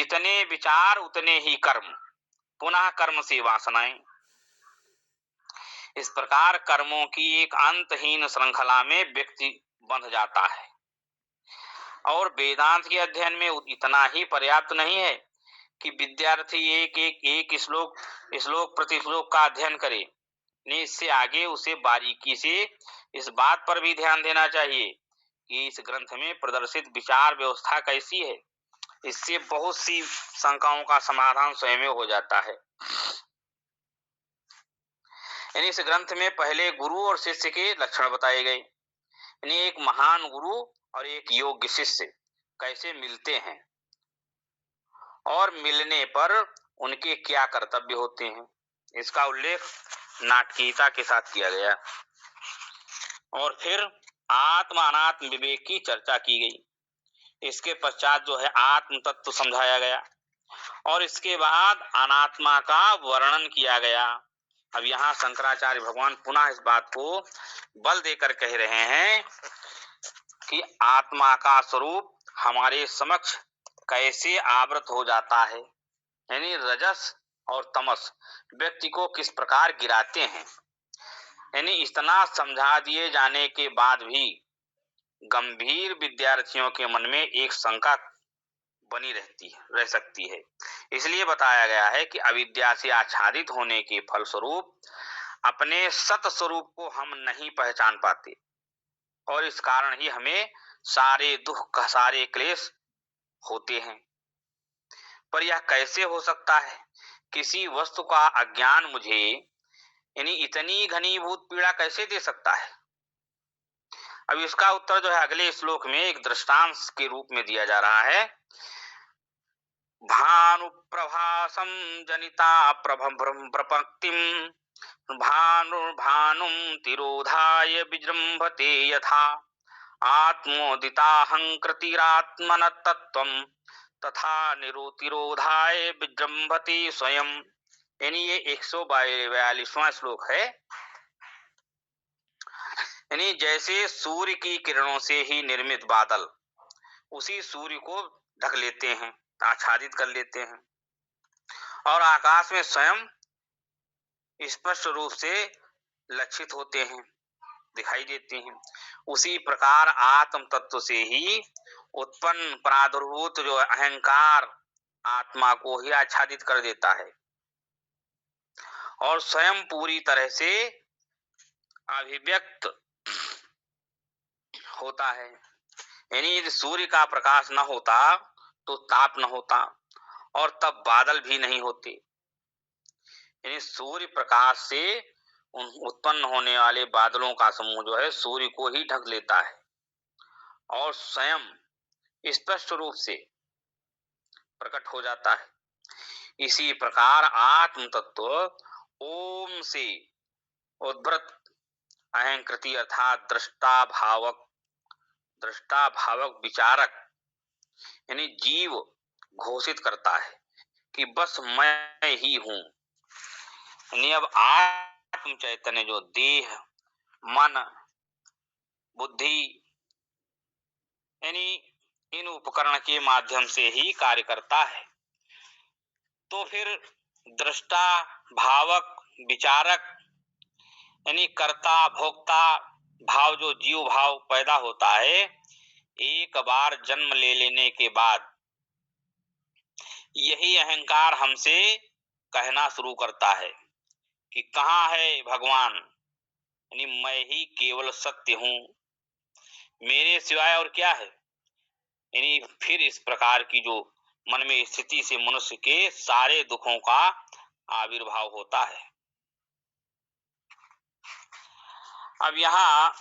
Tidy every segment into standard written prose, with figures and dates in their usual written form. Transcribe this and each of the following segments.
जितने विचार उतने ही कर्म, पुनः कर्म से वासनाएं। इस प्रकार कर्मों की एक अंतहीन श्रृंखला में व्यक्ति बंध जाता है। और वेदांत के अध्ययन में इतना ही पर्याप्त नहीं है कि विद्यार्थी एक श्लोक प्रति श्लोक का अध्ययन करे। नहीं, इससे आगे उसे बारीकी से इस बात पर भी ध्यान देना चाहिए कि इस ग्रंथ में प्रदर्शित विचार व्यवस्था कैसी है। इससे बहुत सी शंकाओं का समाधान स्वयं हो जाता है। यानी इस ग्रंथ में पहले गुरु और शिष्य के लक्षण बताए गए। यानी एक महान गुरु और एक योग्य शिष्य कैसे मिलते हैं और मिलने पर उनके क्या कर्तव्य होते हैं, इसका उल्लेख नाटकीयता के साथ किया गया। और फिर आत्म अनात्म विवेक की चर्चा की गई। इसके पश्चात जो है आत्म तत्व समझाया गया और इसके बाद अनात्मा का वर्णन किया गया। अब यहाँ शंकराचार्य भगवान पुनः इस बात को बल देकर कह रहे हैं कि आत्मा का स्वरूप हमारे समक्ष कैसे आवृत हो जाता है, यानी रजस और तमस व्यक्ति को किस प्रकार गिराते हैं। यानी इतना समझा दिए जाने के बाद भी गंभीर विद्यार्थियों के मन में एक शंका बनी रह सकती है। इसलिए बताया गया है कि अविद्या से आच्छादित होने के फलस्वरूप अपने सत स्वरूप को हम नहीं पहचान पाते और इस कारण ही हमें सारे दुख सारे क्लेश होते हैं। पर यह कैसे हो सकता है? किसी वस्तु का अज्ञान मुझे यानी इतनी घनीभूत पीड़ा कैसे दे सकता है? अब इसका उत्तर जो है अगले श्लोक में एक दृष्टांत के रूप में दिया जा रहा है। भानु प्रभासम जनिता प्रपक्तिम भानुम तिरोधाय विजृंभते यथा आत्मोदिताहंकृतिरात्मन तत्वम तथा निरोतिरोधाय विजृंभते स्वयं। यानी ये 142वां श्लोक है। यानी जैसे सूर्य की किरणों से ही निर्मित बादल उसी सूर्य को ढक लेते हैं, आच्छादित कर लेते हैं और आकाश में स्वयं स्पष्ट रूप से लक्षित होते हैं, दिखाई देते हैं। उसी प्रकार आत्म तत्व से ही उत्पन्न प्रादुर्भूत जो अहंकार आत्मा को ही आच्छादित कर देता है और स्वयं पूरी तरह से अभिव्यक्त होता है। यानी यदि सूर्य का प्रकाश न होता तो ताप न होता और तब बादल भी नहीं होते। यानी सूर्य प्रकाश से उत्पन्न होने वाले बादलों का समूह जो है सूर्य को ही ढक लेता है और स्वयं स्पष्ट रूप से प्रकट हो जाता है। इसी प्रकार आत्म तत्व ओम से उद्भृत अहंकृति अर्थात दृष्टा भावक विचारक यानी जीव घोषित करता है कि बस मैं ही हूं। यानी अब आत्म चैतन्य जो देह मन बुद्धि यानी इन उपकरण के माध्यम से ही कार्य करता है। तो फिर दृष्टा भावक विचारक यानी कर्ता भोक्ता भाव जो जीव भाव पैदा होता है, एक बार जन्म ले लेने के बाद यही अहंकार हमसे कहना शुरू करता है कि कहाँ है भगवान, यानी मैं ही केवल सत्य हूं, मेरे सिवाय और क्या है। यानी फिर इस प्रकार की जो मन में स्थिति से मनुष्य के सारे दुखों का आविर्भाव होता है। अब यहाँ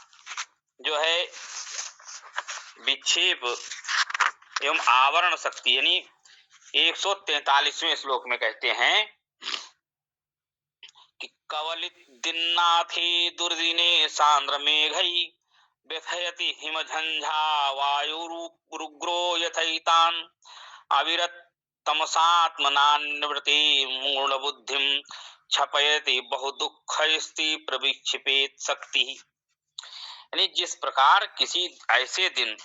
जो है विक्षेप एवं आवरण शक्ति यानी 143वें श्लोक में कहते हैं कि कवलित दिन्नाथे दुर्दिने सांद्र मेघई व्यथयति हिमझंझा वायुरुग्रो यथैतान अविरत तमसात्मनान्निवृत्ति मूढ़ बुद्धिम छपयति बहु दुःखैस्ति प्रविक्षिपेत शक्ति। यानी जिस प्रकार किसी ऐसे दिन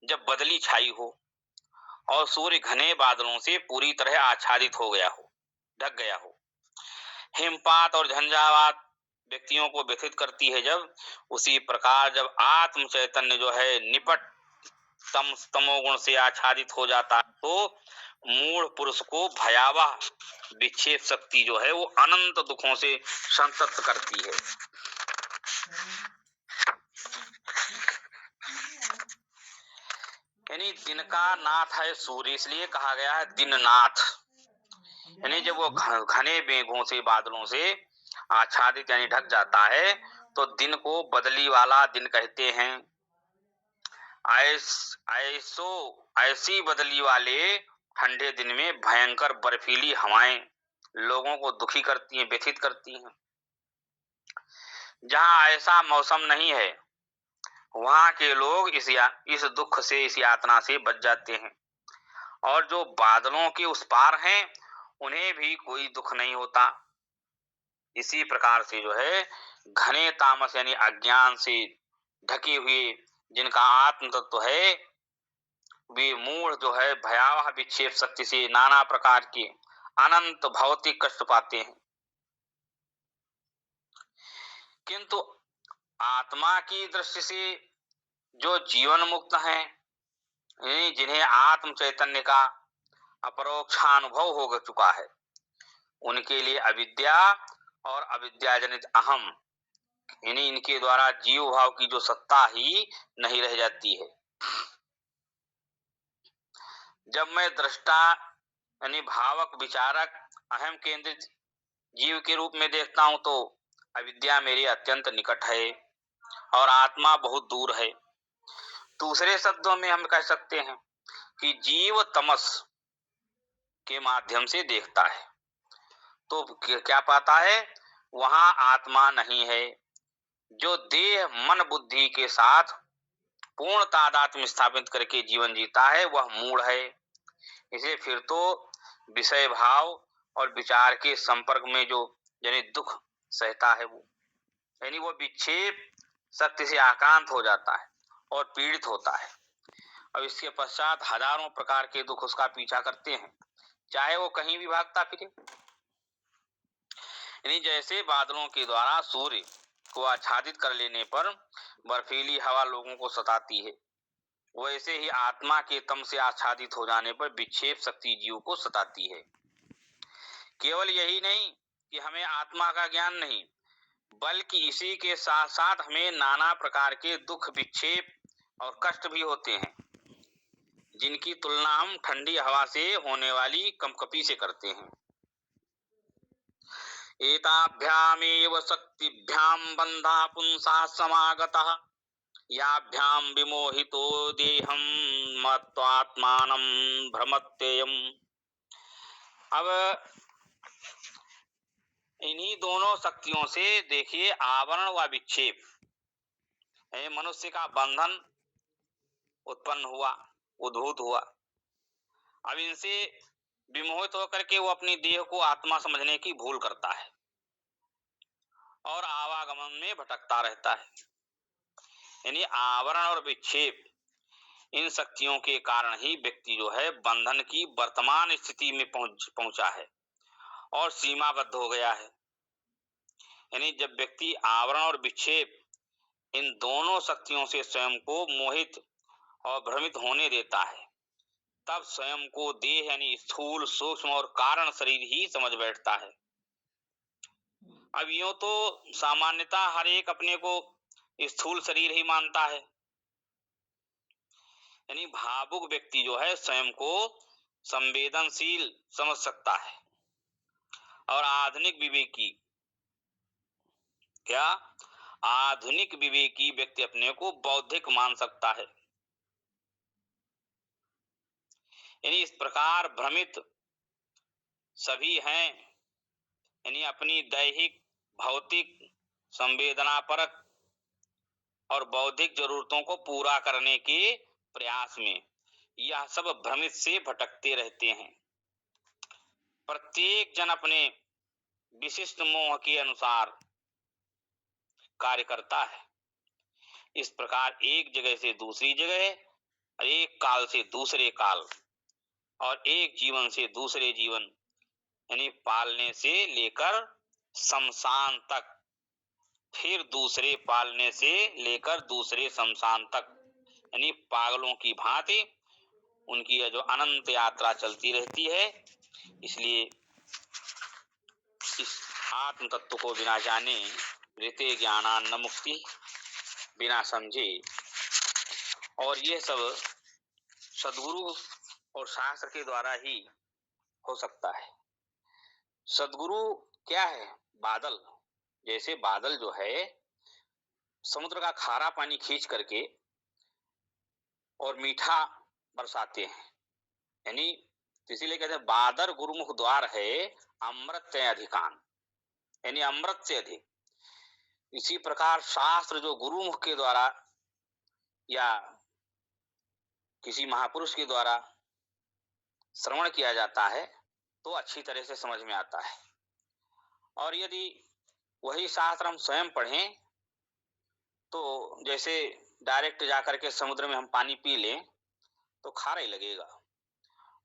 जब बदली छाई हो और सूर्य घने बादलों से पूरी तरह आच्छादित हो गया हो, ढक गया हो। हिमपात और झंझावात व्यक्तियों को व्यथित करती है जब, उसी प्रकार जब आत्म चैतन्य जो है निपट तमोगुण से आच्छादित हो जाता है, तो मूढ़ पुरुष को भयावह विक्षेप शक्ति जो है वो अनंत दुखों से संतप्त करती है। यानी दिन का नाथ है सूर्य, इसलिए कहा गया है दिननाथ। यानी जब वो घने मेघों से, बादलों से आच्छादित यानी ढक जाता है, तो दिन को बदली वाला दिन कहते हैं। ऐसी बदली वाले ठंडे दिन में भयंकर बर्फीली हवाएं लोगों को दुखी करती हैं, व्यथित करती हैं। जहां ऐसा मौसम नहीं है, वहां के लोग इस दुख से, इस यातना से बच जाते हैं। और जो बादलों के उस पार हैं, उन्हें भी कोई दुख नहीं होता। इसी प्रकार से जो है घने तामस यानी अज्ञान से ढके हुए जिनका आत्म तत्व है, वे मूढ़ जो है भयावह विक्षेप शक्ति से नाना प्रकार के अनंत भौतिक कष्ट पाते हैं। किंतु आत्मा की दृष्टि से जो जीवन मुक्त हैं, जिन्हें आत्म चैतन्य का अपरोक्षानुभव हो चुका है, उनके लिए अविद्या और अविद्या जनित अहम, इनके द्वारा जीव भाव की जो सत्ता ही नहीं रह जाती है। जब मैं दृष्टा यानी भावक, विचारक, अहम केंद्रित जीव के रूप में देखता हूं, तो अविद्या मेरे अत्यंत निकट है और आत्मा बहुत दूर है। दूसरे शब्दों में हम कह सकते हैं कि जीव तमस के माध्यम से देखता है, तो क्या पाता है? वहां आत्मा नहीं है। जो देह, मन, बुद्धि के साथ पूर्ण तादात्म्य स्थापित करके जीवन जीता है, वह मूढ़ है। इसे फिर तो विषय भाव और विचार के संपर्क में जो यानी दुख सहता है, वो यानी वो विक्षेप शक्ति से आक्रांत हो जाता है और पीड़ित होता है। अब इसके पश्चात हजारों प्रकार के दुख उसका पीछा करते हैं, चाहे वो कहीं भी भागता फिरे। यानी जैसे बादलों के द्वारा सूर्य को आच्छादित कर लेने पर बर्फीली हवा लोगों को सताती है, वैसे ही आत्मा के तम से आच्छादित हो जाने पर विक्षेप शक्ति जीव को सताती है। केवल यही नहीं कि हमें आत्मा का ज्ञान नहीं, बल्कि इसी के साथ साथ हमें नाना प्रकार के दुख, विक्षेप और कष्ट भी होते हैं, जिनकी तुलना हम ठंडी हवा से होने वाली कंपकपी से करते हैं। एताभ्यामेव शक्तिभ्याम बंधा पुंसा समागतः, याभ्याम विमोहितो देहम मत्वात्मानं भ्रमत्ययम्। अब इन्हीं दोनों शक्तियों से देखिए आवरण व विक्षेप, मनुष्य का बंधन उत्पन्न हुआ, उद्भूत हुआ। अब इनसे विमोहित होकर के वो अपनी देह को आत्मा समझने की भूल करता है और आवागमन में भटकता रहता है। यानी आवरण और विक्षेप, इन शक्तियों के कारण ही व्यक्ति जो है बंधन की वर्तमान स्थिति में पहुंचा है और सीमाबद्ध हो गया है। यानी जब व्यक्ति आवरण और विक्षेप, इन दोनों शक्तियों से स्वयं को मोहित और भ्रमित होने देता है, तब स्वयं को देह यानी स्थूल, सूक्ष्म और कारण शरीर ही समझ बैठता है। अब यूं तो सामान्यतः हर एक अपने को स्थूल शरीर ही मानता है। यानी भावुक व्यक्ति जो है स्वयं को संवेदनशील समझ सकता है और आधुनिक विवेकी व्यक्ति अपने को बौद्धिक मान सकता है। यानी इस प्रकार भ्रमित सभी हैं। यानी अपनी दैहिक, भौतिक, संवेदनापरक और बौद्धिक जरूरतों को पूरा करने के प्रयास में यह सब भ्रमित से भटकते रहते हैं। प्रत्येक जन अपने विशिष्ट मोह के अनुसार कार्य करता है। इस प्रकार एक जगह से दूसरी जगह, एक काल से दूसरे काल और एक जीवन से दूसरे जीवन यानी पालने से लेकर शमशान तक, फिर दूसरे पालने से लेकर दूसरे शमशान तक, यानी पागलों की भांति उनकी यह जो अनंत यात्रा चलती रहती है। इसलिए इस आत्म तत्व को बिना जाने ऋते ज्ञानान्न मुक्ति, बिना समझे, और ये सब सद्गुरु और शास्त्र के द्वारा ही हो सकता है। सद्गुरु क्या है? बादल। जैसे बादल जो है समुद्र का खारा पानी खींच करके और मीठा बरसाते हैं, यानी इसीलिए कहते हैं बादर गुरुमुख द्वार है अमृत से अधिकान, यानी अमृत से अधिक। इसी प्रकार शास्त्र जो गुरुमुख के द्वारा या किसी महापुरुष के द्वारा श्रवण किया जाता है तो अच्छी तरह से समझ में आता है। और यदि वही शास्त्र हम स्वयं पढ़ें तो जैसे डायरेक्ट जाकर के समुद्र में हम पानी पी लें तो खारा ही लगेगा,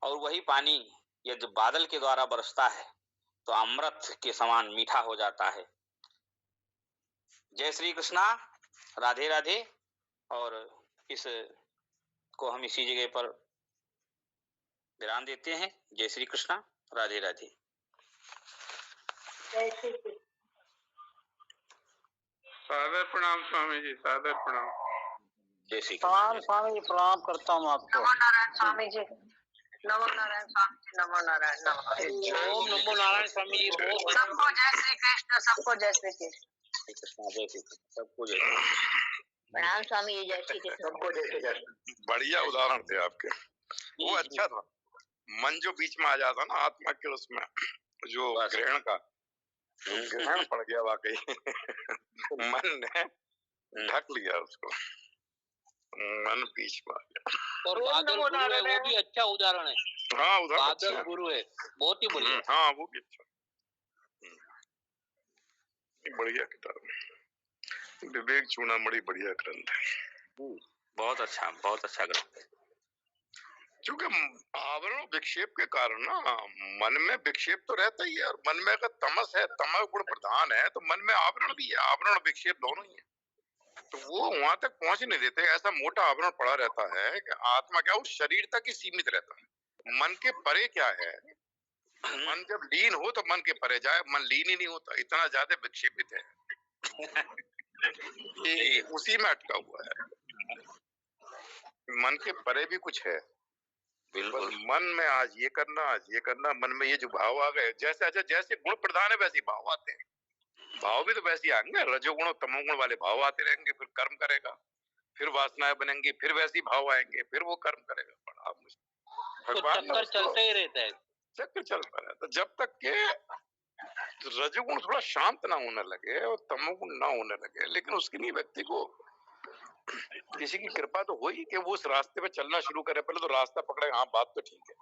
और वही पानी यदि बादल के द्वारा बरसता है तो अमृत के समान मीठा हो जाता है। जय श्री कृष्णा, राधे राधे। और इस को हम इसी जगह पर विराम देते हैं। जय श्री कृष्णा, राधे राधे। जय श्री कृष्ण। सादर प्रणाम स्वामी जी, सादर प्रणाम। जय श्री प्रणाम स्वामी जी, प्रणाम करता हूँ आपको। नमो नारायण स्वामी जी, नमो नारायण स्वामी जी, नमो नारायण, नमो ओम नमो नारायण स्वामी जी। सबको जय श्री कृष्ण, सबको जय श्री कृष्ण। जय श्री कृष्ण, सबको जय श्री कृष्ण। प्रणाम स्वामी जी, जय श्री कृष्ण, सबको जय श्री कृष्ण। बढ़िया उदाहरण थे आपके, वो अच्छा था। मन जो बीच में आ जाता ना आत्मा के, उसमें जो ग्रहण का ग्रहण पड़ गया वाकई। मन ने ढक लिया उसको, मन बीच में आ गया। और बादल गुरु है, वो भी अच्छा उदाहरण है। हाँ, उदाहरण बादल अच्छा गुरु है, बहुत ही बढ़िया। हाँ, वो भी अच्छा, बढ़िया किताब। विवेक चूड़ामणि बढ़िया ग्रंथ है। बहुत अच्छा ग्रंथ है। क्योंकि आवरण विक्षेप के कारण ना मन में विक्षेप तो रहता ही है, और मन में अगर तमस है, तमस गुण प्रधान है, तो मन में आवरण भी है, आवरण विक्षेप दोनों ही है। तो वो वहां तक पहुंच नहीं देते, ऐसा मोटा आवरण पड़ा रहता है कि आत्मा क्या उस शरीर तक ही सीमित रहता है। मन के परे क्या है? मन जब लीन हो तो मन के परे जाए, मन लीन ही नहीं होता, इतना ज्यादा विक्षेपित है। ये उसी में अटका हुआ है। मन के परे भी कुछ है। बिल्कुल। मन में आज ये करना, आज ये करना, मन में ये जो भाव आ गए, जैसे अच्छा जैसे गुण प्रधान है वैसे भाव आते हैं। भाव भी तो वैसे आएंगे, रजोगुण और तमोगुण वाले भाव आते रहेंगे, फिर कर्म करेगा, फिर वासनाएं बनेंगी, फिर वैसे भाव आएंगे, फिर वो कर्म करेगा। बड़ा मुश्किल, भगवान चक्कर चलते ही रहता है, चक्र चलता रहता। जब तक के रजोगुण थोड़ा शांत ना होने लगे और तमोगुण ना होने लगे, लेकिन उसके लिए व्यक्ति को किसी की कृपा तो हुई कि वो उस रास्ते पे चलना शुरू करे। पहले तो रास्ता पकड़े, हाँ बात तो ठीक है,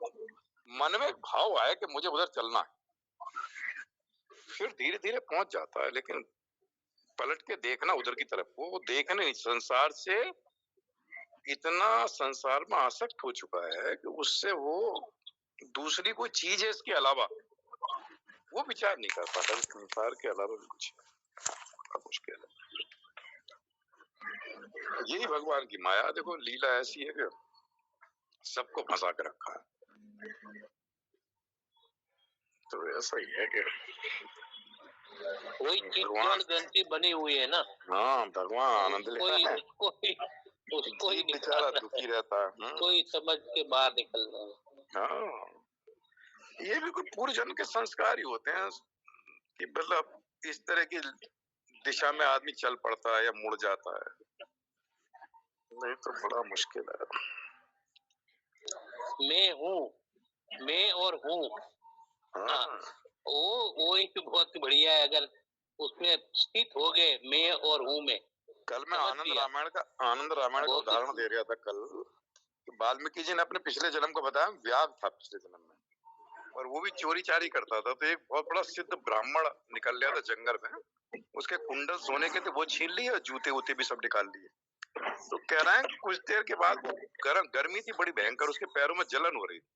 मन में एक भाव आए कि मुझे उधर चलना है, फिर धीरे धीरे पहुंच जाता है। लेकिन पलट के देखना उधर की तरफ, वो देखने नहीं, संसार से इतना संसार में आसक्त हो चुका है कि उससे वो दूसरी कोई चीज है इसके अलावा वो विचार नहीं कर पाता। संसार के अलावा भी कुछ है, मुश्किल है। यही भगवान की माया। देखो लीला ऐसी है कि सबको फंसा के रखा है। तो ऐसा ही है कि वही चित्त ग्रंथि बनी हुई है ना। हाँ, भगवान आनंद लेता है, उसको ही बेचारा दुखी रहता है, कोई समझ के बाहर निकल रहा है। हाँ, ये भी कोई पूर्व जन्म के संस्कार ही होते हैं कि मतलब इस तरह की दिशा में आदमी चल पड़ता है या मुड़ जाता है। नहीं तो बड़ा मुश्किल है। मैं हूँ, मैं और हूँ, हाँ, वो एक बहुत बढ़िया है। अगर उसमें स्थित हो गए मैं और हूँ में। कल मैं आनंद रामायण का उदाहरण दे रहा था कल। वाल्मीकि जी ने अपने पिछले जन्म को बताया, व्याध था पिछले जन्म में, और वो भी चोरी चारी करता था। तो एक बहुत बड़ा सिद्ध ब्राह्मण निकल लिया था जंगल में, उसके कुंडल सोने के थे, वो छीन लिए और जूते वूते भी सब निकाल लिए। तो कह रहे हैं कुछ देर के बाद वो गर्मी थी बड़ी भयंकर, उसके पैरों में जलन हो रही थी।